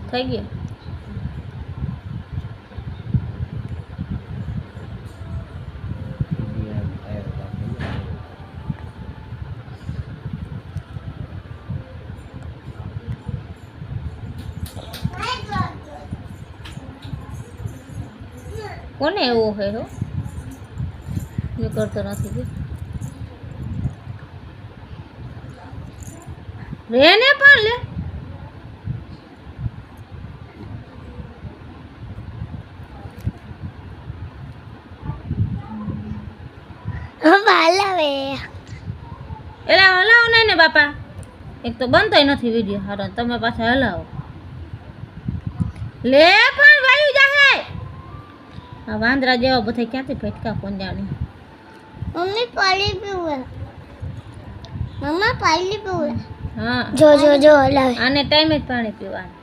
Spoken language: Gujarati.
થઈ ગયો. કોને એવો હે હો મેં કરતો નથી કે રે ને પણ લે હલાવે એલા હલાવો નહીં ને બાપા એક તો બનતોય નથી વિડીયો હારો તમે પાછા હલાવો લે પણ વાયુ જાહે આ વાંદરા જેવા બધા ક્યાંથી ફટકા પંજાણી મમ્મી પાણી પીવે મમ્મા પાણી પીવે હા જો જો જો હલાવે આને ટાઈમે જ પાણી પીવાનું